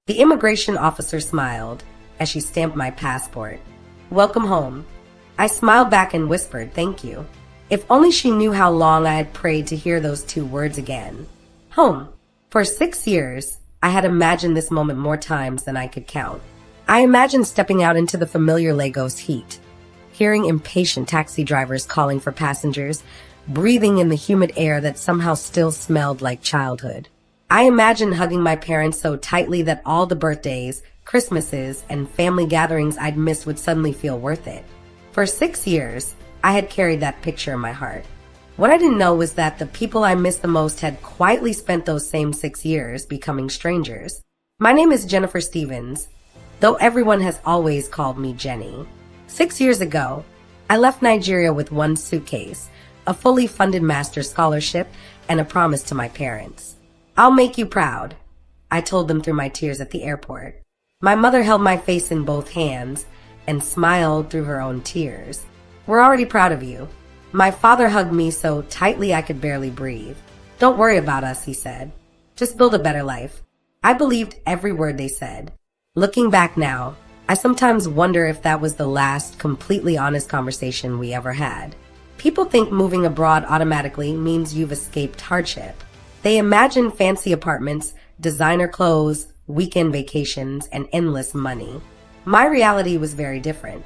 The immigration officer smiled as she stamped my passport. "Welcome home." I smiled back and whispered, "Thank you." If only she knew how long I had prayed to hear those two words again. Home. For 6 years, I had imagined this moment more times than I could count. I imagined stepping out into the familiar Lagos heat, hearing impatient taxi drivers calling for passengers, breathing in the humid air that somehow still smelled like childhood. I imagined hugging my parents so tightly that all the birthdays, Christmases, and family gatherings I'd missed would suddenly feel worth it. For 6 years, I had carried that picture in my heart. What I didn't know was that the people I missed the most had quietly spent those same 6 years becoming strangers. My name is Jennifer Stevens, though everyone has always called me Jennie. 6 years ago, I left Nigeria with one suitcase, a fully funded master's scholarship, and a promise to my parents. "I'll make you proud," I told them through my tears at the airport. My mother held my face in both hands and smiled through her own tears. "We're already proud of you." My father hugged me so tightly I could barely breathe. "Don't worry about us," he said. "Just build a better life." I believed every word they said. Looking back now, I sometimes wonder if that was the last completely honest conversation we ever had. People think moving abroad automatically means you've escaped hardship. They imagine fancy apartments, designer clothes, weekend vacations, and endless money. My reality was very different.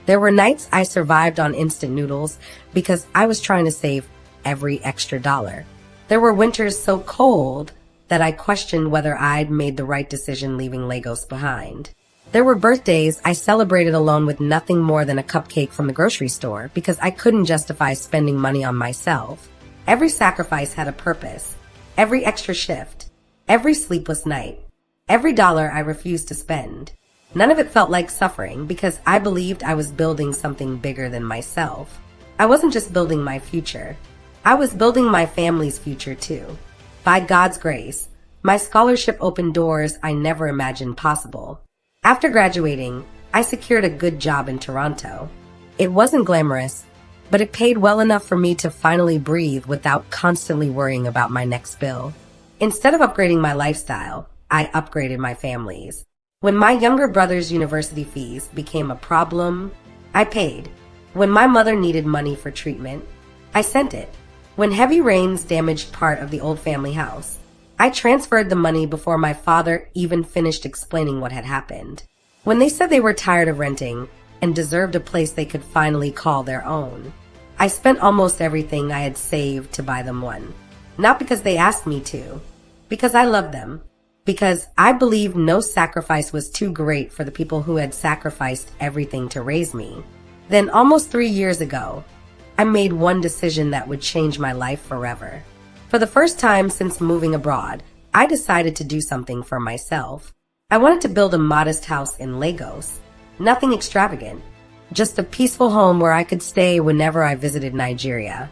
There were nights I survived on instant noodles because I was trying to save every extra dollar. There were winters so cold that I questioned whether I'd made the right decision leaving Lagos behind. There were birthdays I celebrated alone with nothing more than a cupcake from the grocery store because I couldn't justify spending money on myself. Every sacrifice had a purpose. Every extra shift. Every sleepless night. Every dollar I refused to spend. None of it felt like suffering because I believed I was building something bigger than myself. I wasn't just building my future. I was building my family's future too. By God's grace, my scholarship opened doors I never imagined possible. After graduating, I secured a good job in Toronto. It wasn't glamorous, but it paid well enough for me to finally breathe without constantly worrying about my next bill. Instead of upgrading my lifestyle, I upgraded my family's. When my younger brother's university fees became a problem, I paid. When my mother needed money for treatment, I sent it. When heavy rains damaged part of the old family house, I transferred the money before my father even finished explaining what had happened. When they said they were tired of renting and deserved a place they could finally call their own, I spent almost everything I had saved to buy them one. Not because they asked me to, because I loved them. Because I believed no sacrifice was too great for the people who had sacrificed everything to raise me. Then, almost 3 years ago, I made one decision that would change my life forever. For the first time since moving abroad, I decided to do something for myself. I wanted to build a modest house in Lagos. Nothing extravagant, just a peaceful home where I could stay whenever I visited Nigeria,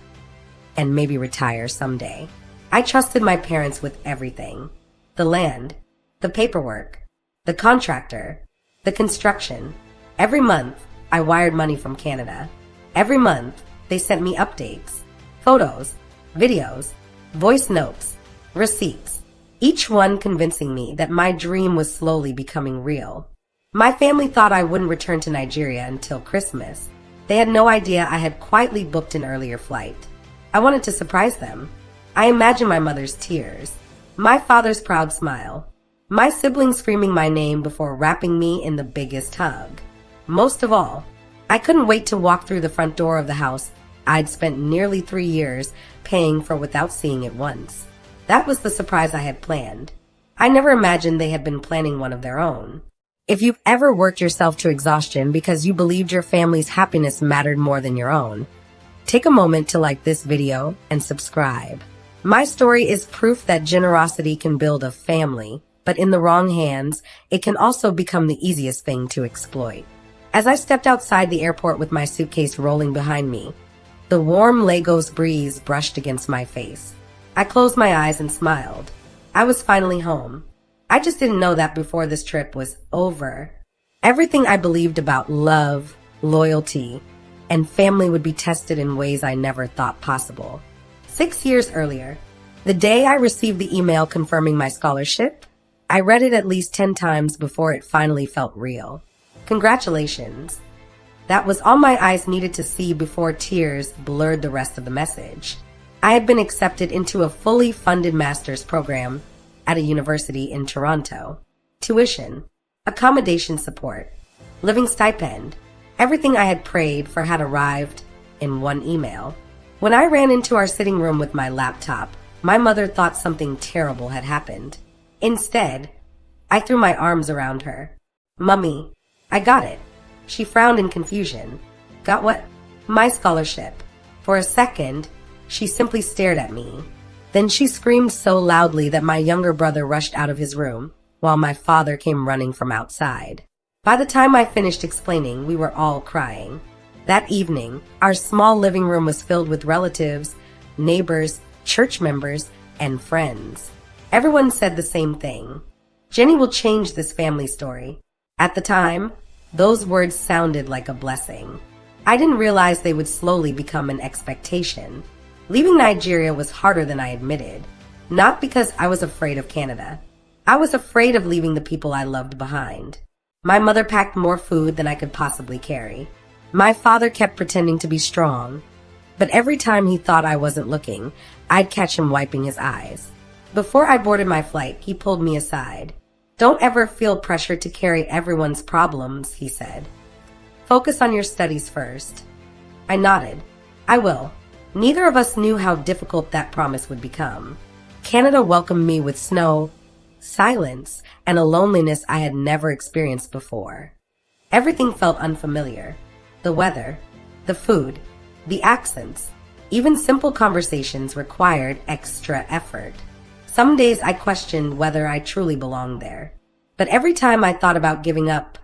and maybe retire someday. I trusted my parents with everything. The land, the paperwork, the contractor, the construction. Every month, I wired money from Canada. Every month, they sent me updates, photos, videos, voice notes, receipts, each one convincing me that my dream was slowly becoming real. My family thought I wouldn't return to Nigeria until Christmas. They had no idea I had quietly booked an earlier flight. I wanted to surprise them. I imagined my mother's tears, my father's proud smile, my siblings screaming my name before wrapping me in the biggest hug. Most of all, I couldn't wait to walk through the front door of the house I'd spent nearly 3 years paying for without seeing it once. That was the surprise I had planned. I never imagined they had been planning one of their own. If you've ever worked yourself to exhaustion because you believed your family's happiness mattered more than your own, take a moment to like this video and subscribe. My story is proof that generosity can build a family, but in the wrong hands, it can also become the easiest thing to exploit. As I stepped outside the airport with my suitcase rolling behind me, the warm Lagos breeze brushed against my face. I closed my eyes and smiled. I was finally home. I just didn't know that before this trip was over. Everything I believed about love, loyalty, and family would be tested in ways I never thought possible. 6 years earlier, the day I received the email confirming my scholarship, I read it at least 10 times before it finally felt real. Congratulations. That was all my eyes needed to see before tears blurred the rest of the message. I had been accepted into a fully funded master's program at a university in Toronto. Tuition, accommodation support, living stipend, everything I had prayed for had arrived in one email. When I ran into our sitting room with my laptop, my mother thought something terrible had happened. Instead, I threw my arms around her. "Mummy, I got it." She frowned in confusion. "Got what?" "My scholarship." For a second, she simply stared at me. Then she screamed so loudly that my younger brother rushed out of his room, while my father came running from outside. By the time I finished explaining, we were all crying. That evening, our small living room was filled with relatives, neighbors, church members, and friends. Everyone said the same thing. "Jennie will change this family story." At the time, those words sounded like a blessing. I didn't realize they would slowly become an expectation. Leaving Nigeria was harder than I admitted, not because I was afraid of Canada. I was afraid of leaving the people I loved behind. My mother packed more food than I could possibly carry. My father kept pretending to be strong, but every time he thought I wasn't looking, I'd catch him wiping his eyes. Before I boarded my flight, he pulled me aside. "Don't ever feel pressure to carry everyone's problems," he said. "Focus on your studies first." I nodded. "I will." Neither of us knew how difficult that promise would become. Canada welcomed me with snow, silence, and a loneliness I had never experienced before. Everything felt unfamiliar. The weather, the food, the accents, even simple conversations required extra effort. Some days I questioned whether I truly belonged there. But every time I thought about giving up,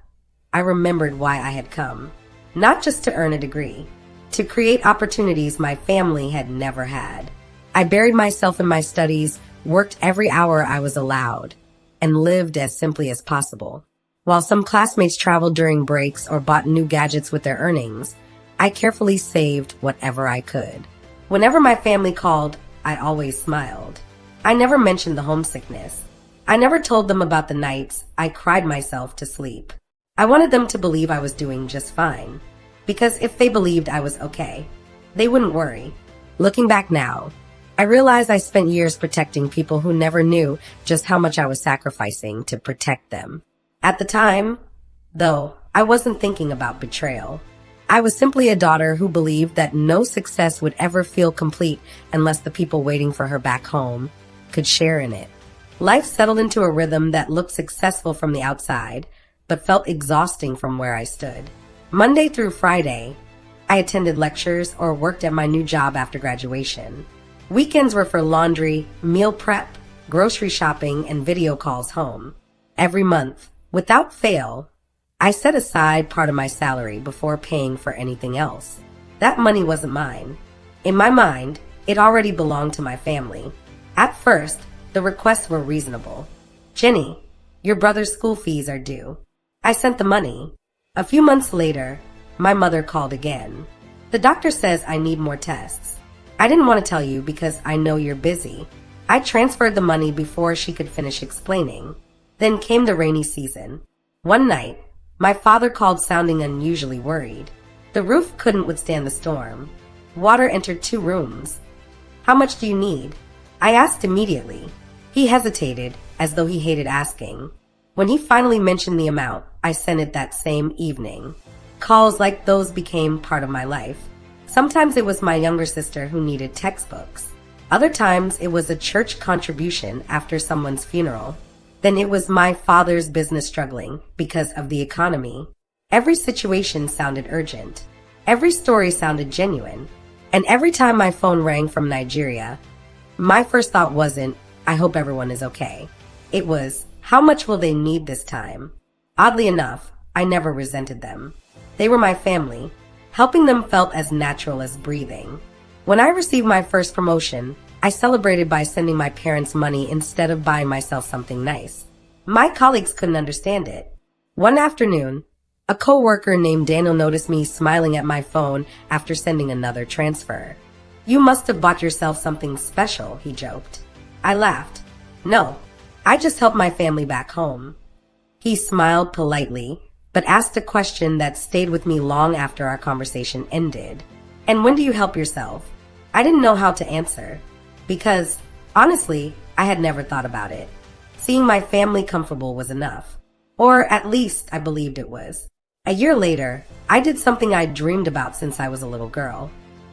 I remembered why I had come. Not just to earn a degree, to create opportunities my family had never had. I buried myself in my studies, worked every hour I was allowed, and lived as simply as possible. While some classmates traveled during breaks or bought new gadgets with their earnings, I carefully saved whatever I could. Whenever my family called, I always smiled. I never mentioned the homesickness. I never told them about the nights I cried myself to sleep. I wanted them to believe I was doing just fine, because if they believed I was okay, they wouldn't worry. Looking back now, I realize I spent years protecting people who never knew just how much I was sacrificing to protect them. At the time, though, I wasn't thinking about betrayal. I was simply a daughter who believed that no success would ever feel complete unless the people waiting for her back home could share in it. Life settled into a rhythm that looked successful from the outside, but felt exhausting from where I stood. Monday through Friday, I attended lectures or worked at my new job after graduation. Weekends were for laundry, meal prep, grocery shopping, and video calls home. Every month, without fail, I set aside part of my salary before paying for anything else. That money wasn't mine. In my mind, it already belonged to my family. At first, the requests were reasonable. "Jennie, your brother's school fees are due." I sent the money. A few months later, my mother called again. "The doctor says I need more tests." "I didn't want to tell you because I know you're busy." I transferred the money before she could finish explaining. Then came the rainy season. One night, my father called sounding unusually worried. The roof couldn't withstand the storm. Water entered 2 rooms. "How much do you need?" I asked immediately. He hesitated, as though he hated asking. When he finally mentioned the amount, I sent it that same evening. Calls like those became part of my life. Sometimes it was my younger sister who needed textbooks. Other times it was a church contribution after someone's funeral. Then it was my father's business struggling because of the economy. Every situation sounded urgent. Every story sounded genuine. And every time my phone rang from Nigeria, my first thought wasn't, "I hope everyone is okay." It was, "How much will they need this time?" Oddly enough, I never resented them. They were my family. Helping them felt as natural as breathing. When I received my first promotion, I celebrated by sending my parents money instead of buying myself something nice. My colleagues couldn't understand it. One afternoon, a coworker named Daniel noticed me smiling at my phone after sending another transfer. "You must have bought yourself something special," he joked. I laughed. "No, I just helped my family back home. He smiled politely, but asked a question that stayed with me long after our conversation ended. And when do you help yourself? I didn't know how to answer, because, honestly, I had never thought about it. Seeing my family comfortable was enough. Or at least I believed it was. A year later, I did something I'd dreamed about since I was a little girl.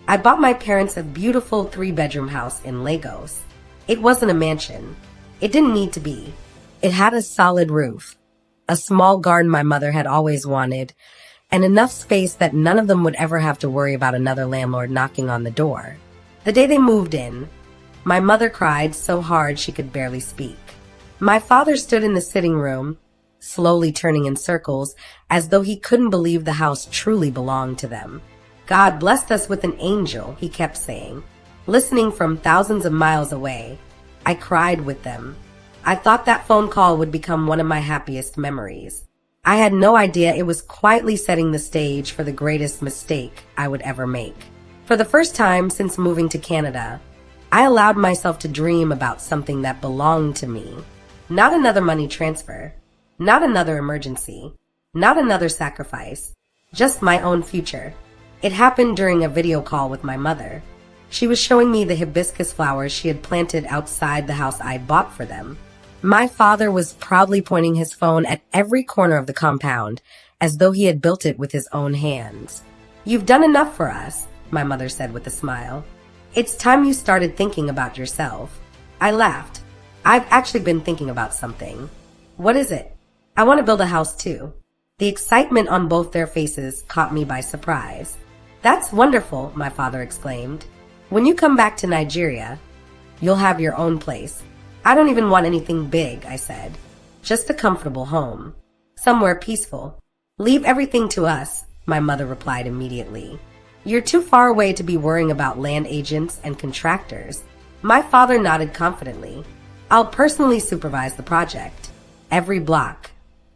I bought my parents a beautiful 3-bedroom house in Lagos. It wasn't a mansion. It didn't need to be. It had a solid roof, a small garden my mother had always wanted, and enough space that none of them would ever have to worry about another landlord knocking on the door. The day they moved in, my mother cried so hard she could barely speak. My father stood in the sitting room, slowly turning in circles, as though he couldn't believe the house truly belonged to them. God blessed us with an angel, he kept saying. Listening from thousands of miles away, I cried with them. I thought that phone call would become one of my happiest memories. I had no idea it was quietly setting the stage for the greatest mistake I would ever make. For the first time since moving to Canada, I allowed myself to dream about something that belonged to me. Not another money transfer, not another emergency, not another sacrifice, just my own future. It happened during a video call with my mother. She was showing me the hibiscus flowers she had planted outside the house I'd bought for them. My father was proudly pointing his phone at every corner of the compound, as though he had built it with his own hands. "You've done enough for us," my mother said with a smile. "It's time you started thinking about yourself." I laughed. "I've actually been thinking about something." "What is it?" "I want to build a house too." The excitement on both their faces caught me by surprise. "That's wonderful," my father exclaimed. "When you come back to Nigeria, you'll have your own place." "I don't even want anything big," I said. "Just a comfortable home. Somewhere peaceful." "Leave everything to us," my mother replied immediately. "You're too far away to be worrying about land agents and contractors." My father nodded confidently. "I'll personally supervise the project. Every block,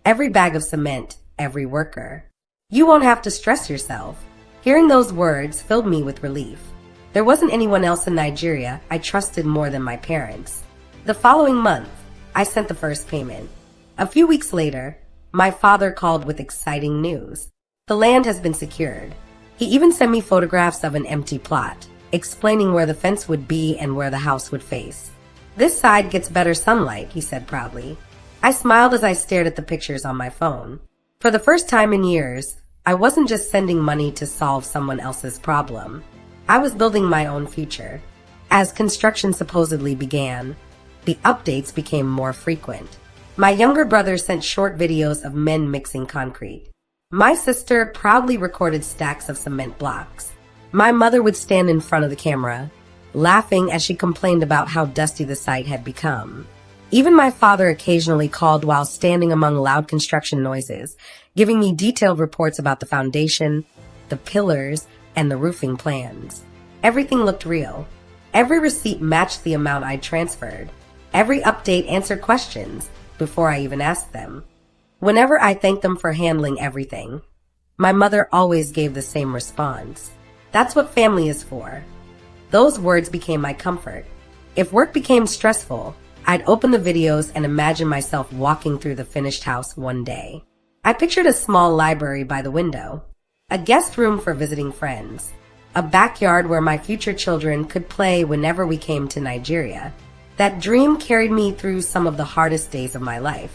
every bag of cement, every worker. You won't have to stress yourself." Hearing those words filled me with relief. There wasn't anyone else in Nigeria I trusted more than my parents. The following month, I sent the first payment. A few weeks later, my father called with exciting news. The land has been secured. He even sent me photographs of an empty plot, explaining where the fence would be and where the house would face. "This side gets better sunlight," he said proudly. I smiled as I stared at the pictures on my phone. For the first time in years, I wasn't just sending money to solve someone else's problem. I was building my own future. As construction supposedly began, the updates became more frequent. My younger brother sent short videos of men mixing concrete. My sister proudly recorded stacks of cement blocks. My mother would stand in front of the camera, laughing as she complained about how dusty the site had become. Even my father occasionally called while standing among loud construction noises, giving me detailed reports about the foundation, the pillars, and the roofing plans. Everything looked real. Every receipt matched the amount I'd transferred. Every update answered questions before I even asked them. Whenever I thanked them for handling everything, my mother always gave the same response. "That's what family is for." Those words became my comfort. If work became stressful, I'd open the videos and imagine myself walking through the finished house one day. I pictured a small library by the window, a guest room for visiting friends, a backyard where my future children could play whenever we came to Nigeria. That dream carried me through some of the hardest days of my life.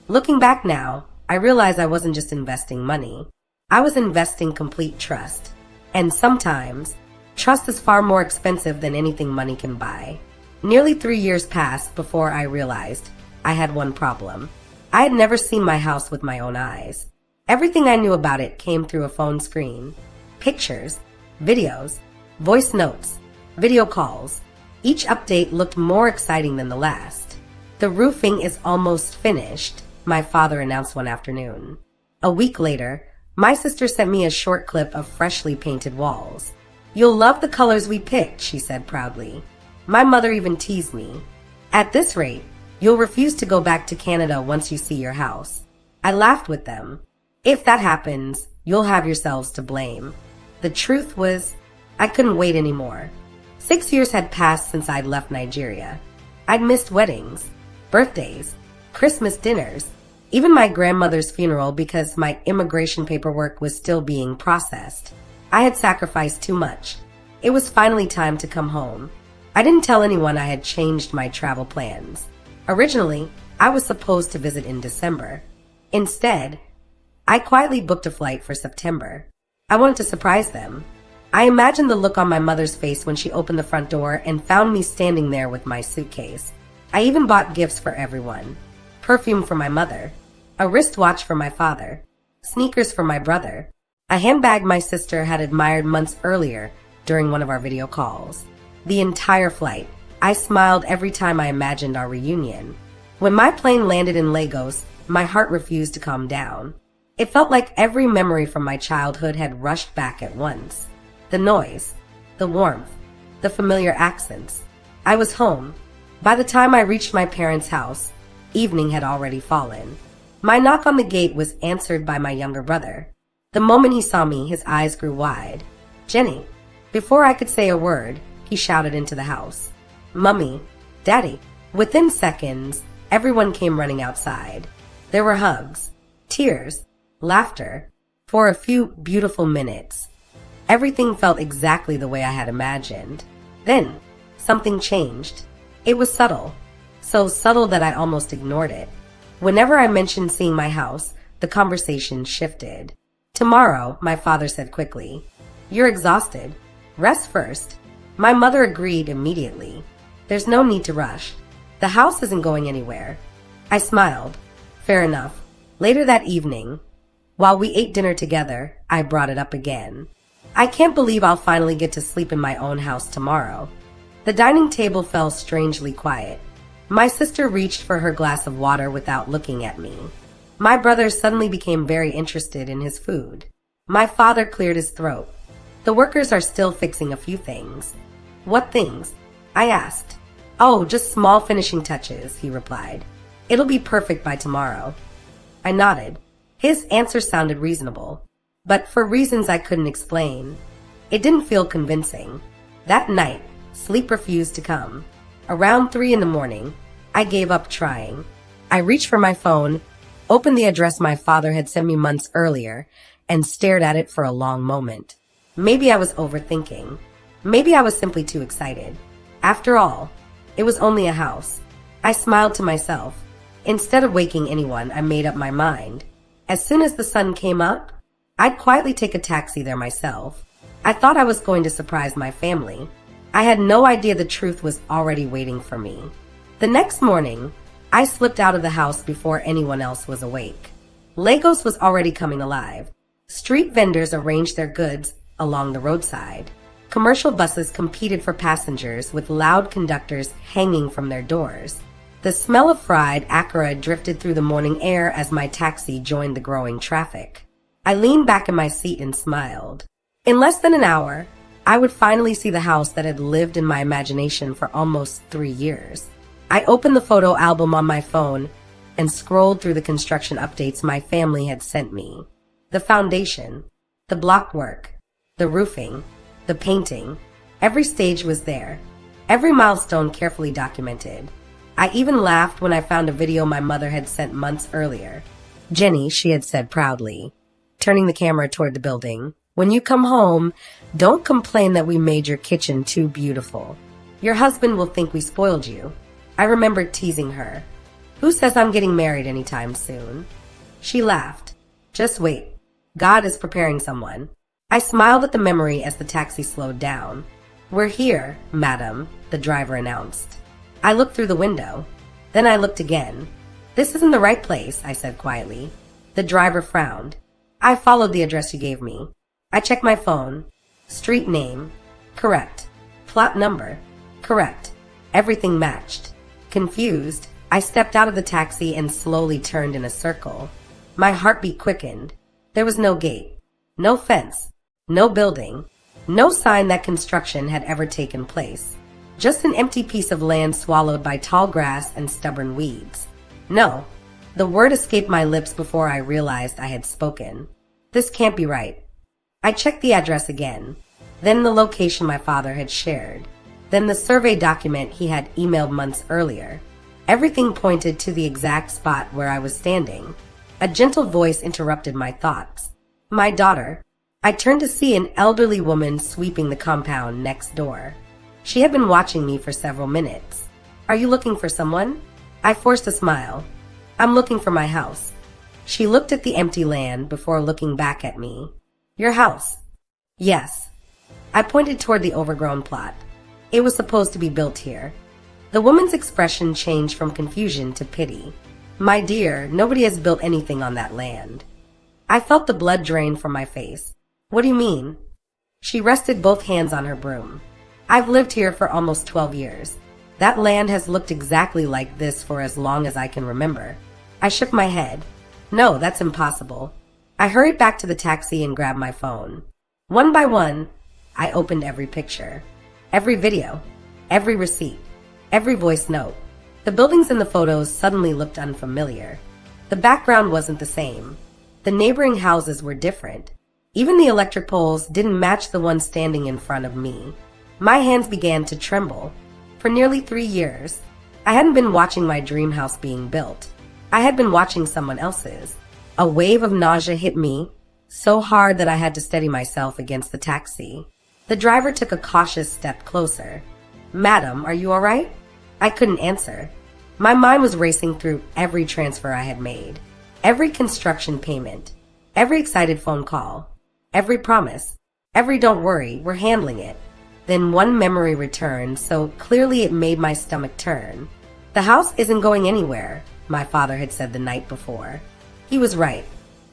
Looking back now, I realize I wasn't just investing money. I was investing complete trust. And sometimes, trust is far more expensive than anything money can buy. Nearly 3 years passed before I realized I had one problem. I had never seen my house with my own eyes. Everything I knew about it came through a phone screen. Pictures, videos, voice notes, video calls. Each update looked more exciting than the last. "The roofing is almost finished," my father announced one afternoon. A week later, my sister sent me a short clip of freshly painted walls. "You'll love the colors we picked," she said proudly. My mother even teased me. "At this rate, you'll refuse to go back to Canada once you see your house." I laughed with them. "If that happens, you'll have yourselves to blame." The truth was, I couldn't wait anymore. 6 years had passed since I'd left Nigeria. I'd missed weddings, birthdays, Christmas dinners, even my grandmother's funeral because my immigration paperwork was still being processed. I had sacrificed too much. It was finally time to come home. I didn't tell anyone I had changed my travel plans. Originally, I was supposed to visit in December. Instead, I quietly booked a flight for September. I wanted to surprise them. I imagined the look on my mother's face when she opened the front door and found me standing there with my suitcase. I even bought gifts for everyone. Perfume for my mother, a wristwatch for my father, sneakers for my brother, a handbag my sister had admired months earlier during one of our video calls. The entire flight, I smiled every time I imagined our reunion. When my plane landed in Lagos, my heart refused to calm down. It felt like every memory from my childhood had rushed back at once. The noise, the warmth, the familiar accents. I was home. By the time I reached my parents' house, evening had already fallen. My knock on the gate was answered by my younger brother. The moment he saw me, his eyes grew wide. "Jennie." Before I could say a word, he shouted into the house. "Mummy, Daddy." Within seconds, everyone came running outside. There were hugs, tears, laughter. For a few beautiful minutes, everything felt exactly the way I had imagined. Then, something changed. It was subtle, so subtle that I almost ignored it. Whenever I mentioned seeing my house, the conversation shifted. "Tomorrow," my father said quickly. "You're exhausted. Rest first." My mother agreed immediately. "There's no need to rush. The house isn't going anywhere." I smiled. Fair enough. Later that evening, while we ate dinner together, I brought it up again. "I can't believe I'll finally get to sleep in my own house tomorrow." The dining table fell strangely quiet. My sister reached for her glass of water without looking at me. My brother suddenly became very interested in his food. My father cleared his throat. "The workers are still fixing a few things." "What things?" I asked. "Oh, just small finishing touches," he replied. "It'll be perfect by tomorrow." I nodded. His answer sounded reasonable, but for reasons I couldn't explain, it didn't feel convincing. That night, sleep refused to come. Around 3 in the morning, I gave up trying. I reached for my phone, opened the address my father had sent me months earlier, and stared at it for a long moment. Maybe I was overthinking. Maybe I was simply too excited. After all, it was only a house. I smiled to myself. Instead of waking anyone, I made up my mind. As soon as the sun came up, I'd quietly take a taxi there myself. I thought I was going to surprise my family. I had no idea the truth was already waiting for me. The next morning, I slipped out of the house before anyone else was awake. Lagos was already coming alive. Street vendors arranged their goods along the roadside. Commercial buses competed for passengers with loud conductors hanging from their doors. The smell of fried akara drifted through the morning air as my taxi joined the growing traffic. I leaned back in my seat and smiled. In less than an hour, I would finally see the house that had lived in my imagination for almost 3 years. I opened the photo album on my phone and scrolled through the construction updates my family had sent me. The foundation, the block work, the roofing, the painting, every stage was there. Every milestone carefully documented. I even laughed when I found a video my mother had sent months earlier. "Jennie," she had said proudly, turning the camera toward the building, "when you come home, don't complain that we made your kitchen too beautiful. Your husband will think we spoiled you." I remembered teasing her. "Who says I'm getting married anytime soon?" She laughed. "Just wait. God is preparing someone." I smiled at the memory as the taxi slowed down. "We're here, madam," the driver announced. I looked through the window. Then I looked again. "This isn't the right place," I said quietly. The driver frowned. "I followed the address you gave me." I checked my phone. Street name, correct. Plot number, correct. Everything matched. Confused, I stepped out of the taxi and slowly turned in a circle. My heartbeat quickened. There was no gate, no fence, no building, no sign that construction had ever taken place. Just an empty piece of land swallowed by tall grass and stubborn weeds. No, the word escaped my lips before I realized I had spoken. This can't be right. I checked the address again, then the location my father had shared, then the survey document he had emailed months earlier. Everything pointed to the exact spot where I was standing. A gentle voice interrupted my thoughts. My daughter. I turned to see an elderly woman sweeping the compound next door. She had been watching me for several minutes. Are you looking for someone? I forced a smile. I'm looking for my house. She looked at the empty land before looking back at me. Your house? Yes. I pointed toward the overgrown plot. It was supposed to be built here. The woman's expression changed from confusion to pity. My dear, nobody has built anything on that land. I felt the blood drain from my face. What do you mean? She rested both hands on her broom. I've lived here for almost 12 years. That land has looked exactly like this for as long as I can remember. I shook my head. No, that's impossible. I hurried back to the taxi and grabbed my phone. One by one, I opened every picture, every video, every receipt, every voice note. The buildings in the photos suddenly looked unfamiliar. The background wasn't the same. The neighboring houses were different. Even the electric poles didn't match the one standing in front of me. My hands began to tremble. For nearly 3 years, I hadn't been watching my dream house being built. I had been watching someone else's. A wave of nausea hit me, so hard that I had to steady myself against the taxi. The driver took a cautious step closer. Madam, are you all right? I couldn't answer. My mind was racing through every transfer I had made, every construction payment, every excited phone call, every promise, every don't worry, we're handling it. Then one memory returned, so clearly it made my stomach turn. The house isn't going anywhere, my father had said the night before. He was right,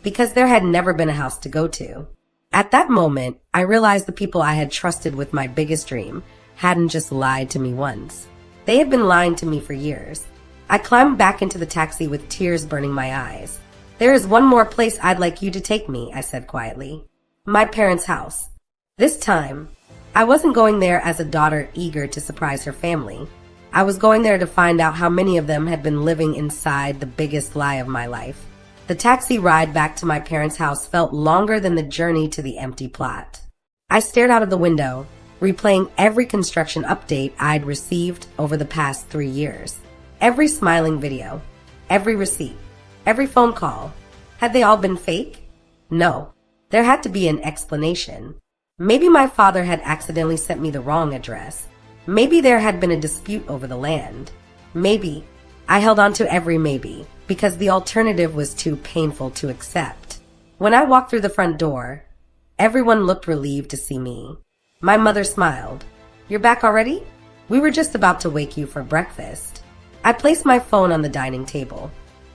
because there had never been a house to go to. At that moment, I realized the people I had trusted with my biggest dream hadn't just lied to me once. They had been lying to me for years. I climbed back into the taxi with tears burning my eyes. There is one more place I'd like you to take me, I said quietly. My parents' house. This time, I wasn't going there as a daughter eager to surprise her family. I was going there to find out how many of them had been living inside the biggest lie of my life. The taxi ride back to my parents' house felt longer than the journey to the empty plot. I stared out of the window, replaying every construction update I'd received over the past 3 years. Every smiling video, every receipt, every phone call. Had they all been fake? No. There had to be an explanation. Maybe my father had accidentally sent me the wrong address. Maybe there had been a dispute over the land. Maybe. I held on to every maybe, because the alternative was too painful to accept. When I walked through the front door, everyone looked relieved to see me. My mother smiled. You're back already? We were just about to wake you for breakfast. I placed my phone on the dining table.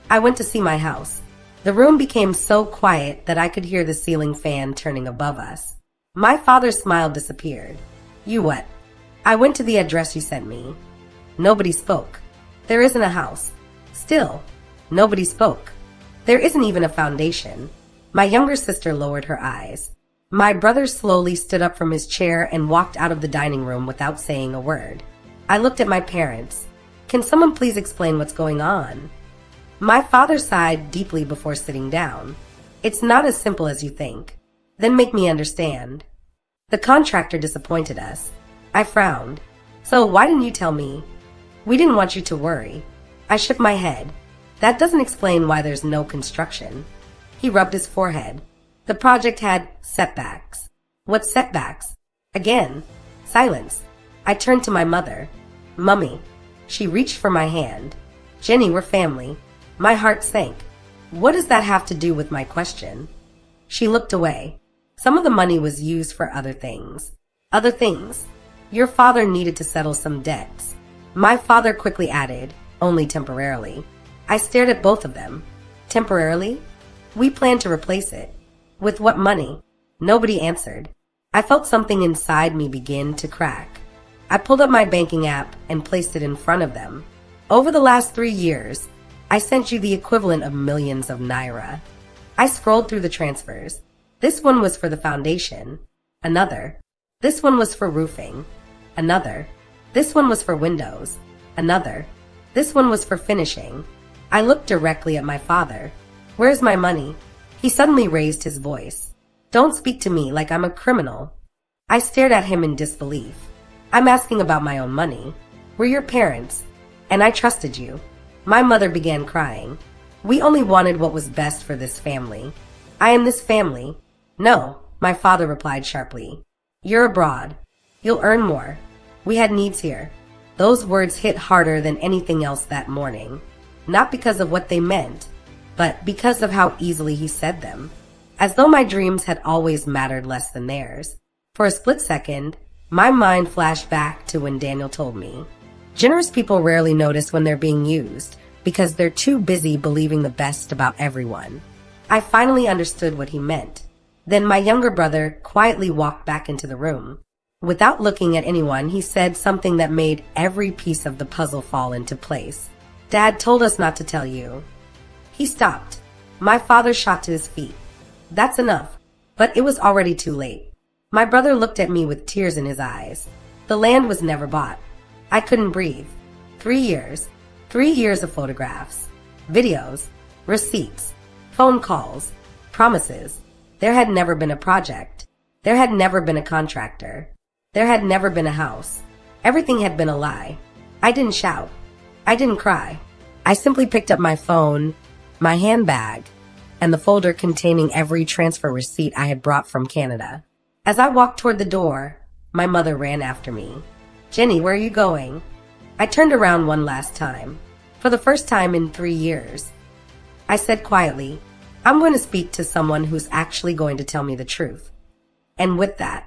I went to see my house. The room became so quiet that I could hear the ceiling fan turning above us. My father's smile disappeared. You what? I went to the address you sent me. Nobody spoke. There isn't a house. Still, nobody spoke. There isn't even a foundation. My younger sister lowered her eyes. My brother slowly stood up from his chair and walked out of the dining room without saying a word. I looked at my parents. Can someone please explain what's going on? My father sighed deeply before sitting down. It's not as simple as you think. Then make me understand. The contractor disappointed us. I frowned. So why didn't you tell me? We didn't want you to worry. I shook my head. That doesn't explain why there's no construction. He rubbed his forehead. The project had setbacks. What setbacks? Again, silence. I turned to my mother. Mummy. She reached for my hand. Jennie, we're family. My heart sank. What does that have to do with my question? She looked away. Some of the money was used for other things. Other things. Your father needed to settle some debts. My father quickly added, only temporarily. I stared at both of them. Temporarily? We planned to replace it. With what money? Nobody answered. I felt something inside me begin to crack. I pulled up my banking app and placed it in front of them. Over the last 3 years, I sent you the equivalent of millions of naira. I scrolled through the transfers. This one was for the foundation. Another. This one was for roofing. Another. This one was for windows. Another. This one was for finishing. I looked directly at my father. Where's my money? He suddenly raised his voice. Don't speak to me like I'm a criminal. I stared at him in disbelief. I'm asking about my own money. We're your parents. And I trusted you." My mother began crying. "We only wanted what was best for this family." "I am this family." "No," my father replied sharply. "You're abroad. You'll earn more. We had needs here." Those words hit harder than anything else that morning, not because of what they meant, but because of how easily he said them, as though my dreams had always mattered less than theirs. For a split second, my mind flashed back to when Daniel told me, "Generous people rarely notice when they're being used because they're too busy believing the best about everyone." I finally understood what he meant. Then my younger brother quietly walked back into the room. Without looking at anyone, he said something that made every piece of the puzzle fall into place. "Dad told us not to tell you." He stopped. My father shot to his feet. "That's enough." But it was already too late. My brother looked at me with tears in his eyes. The land was never bought. I couldn't breathe. 3 years. 3 years of photographs, videos, receipts, phone calls, promises. There had never been a project. There had never been a contractor. There had never been a house. Everything had been a lie. I didn't shout. I didn't cry. I simply picked up my phone, my handbag, and the folder containing every transfer receipt I had brought from Canada. As I walked toward the door, my mother ran after me. "Jennie, where are you going?" I turned around one last time. For the first time in 3 years. I said quietly, "I'm going to speak to someone who's actually going to tell me the truth." And with that,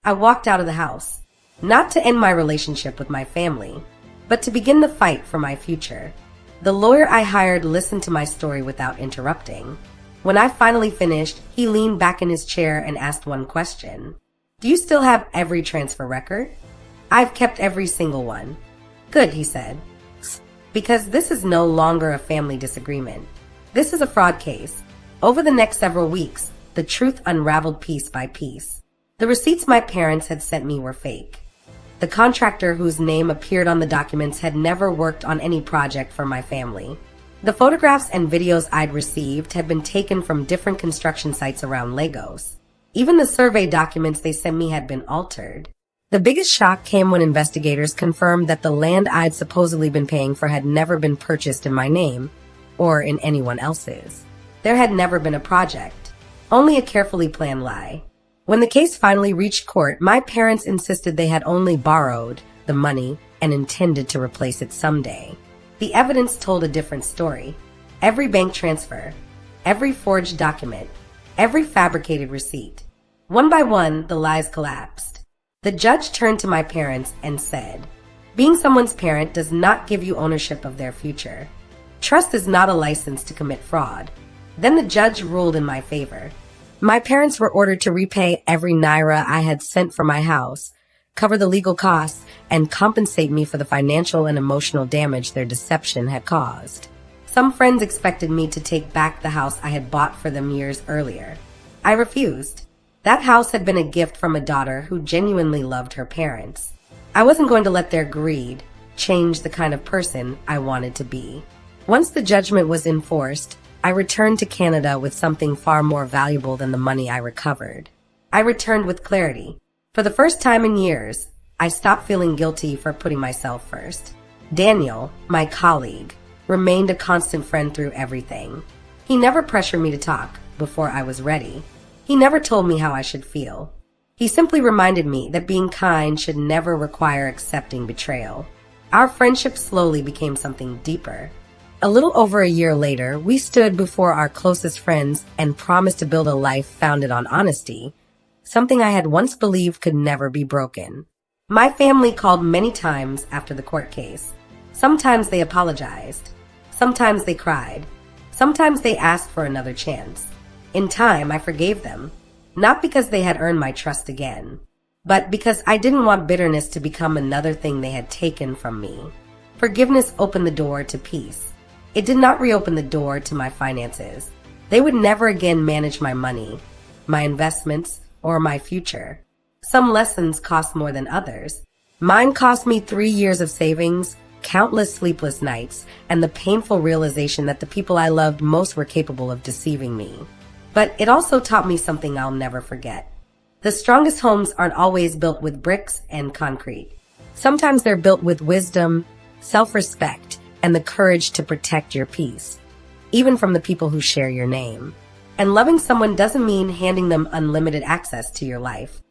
I walked out of the house, not to end my relationship with my family, but to begin the fight for my future. The lawyer I hired listened to my story without interrupting. When I finally finished, he leaned back in his chair and asked one question. "Do you still have every transfer record?" "I've kept every single one." "Good," he said. "Because this is no longer a family disagreement. This is a fraud case." Over the next several weeks, the truth unraveled piece by piece. The receipts my parents had sent me were fake. The contractor whose name appeared on the documents had never worked on any project for my family. The photographs and videos I'd received had been taken from different construction sites around Lagos. Even the survey documents they sent me had been altered. The biggest shock came when investigators confirmed that the land I'd supposedly been paying for had never been purchased in my name or in anyone else's. There had never been a project, only a carefully planned lie. When the case finally reached court, my parents insisted they had only borrowed the money and intended to replace it someday. The evidence told a different story. Every bank transfer, every forged document, every fabricated receipt. One by one, the lies collapsed. The judge turned to my parents and said, "Being someone's parent does not give you ownership of their future. Trust is not a license to commit fraud." Then the judge ruled in my favor. My parents were ordered to repay every naira I had sent for my house, cover the legal costs, and compensate me for the financial and emotional damage their deception had caused. Some friends expected me to take back the house I had bought for them years earlier. I refused. That house had been a gift from a daughter who genuinely loved her parents. I wasn't going to let their greed change the kind of person I wanted to be. Once the judgment was enforced, I returned to Canada with something far more valuable than the money I recovered. I returned with clarity. For the first time in years, I stopped feeling guilty for putting myself first. Daniel, my colleague, remained a constant friend through everything. He never pressured me to talk before I was ready. He never told me how I should feel. He simply reminded me that being kind should never require accepting betrayal. Our friendship slowly became something deeper. A little over a year later, we stood before our closest friends and promised to build a life founded on honesty, something I had once believed could never be broken. My family called many times after the court case. Sometimes they apologized. Sometimes they cried. Sometimes they asked for another chance. In time, I forgave them, not because they had earned my trust again, but because I didn't want bitterness to become another thing they had taken from me. Forgiveness opened the door to peace. It did not reopen the door to my finances. They would never again manage my money, my investments, or my future. Some lessons cost more than others. Mine cost me 3 years of savings, countless sleepless nights, and the painful realization that the people I loved most were capable of deceiving me. But it also taught me something I'll never forget. The strongest homes aren't always built with bricks and concrete. Sometimes they're built with wisdom, self-respect, and the courage to protect your peace, even from the people who share your name. And loving someone doesn't mean handing them unlimited access to your life.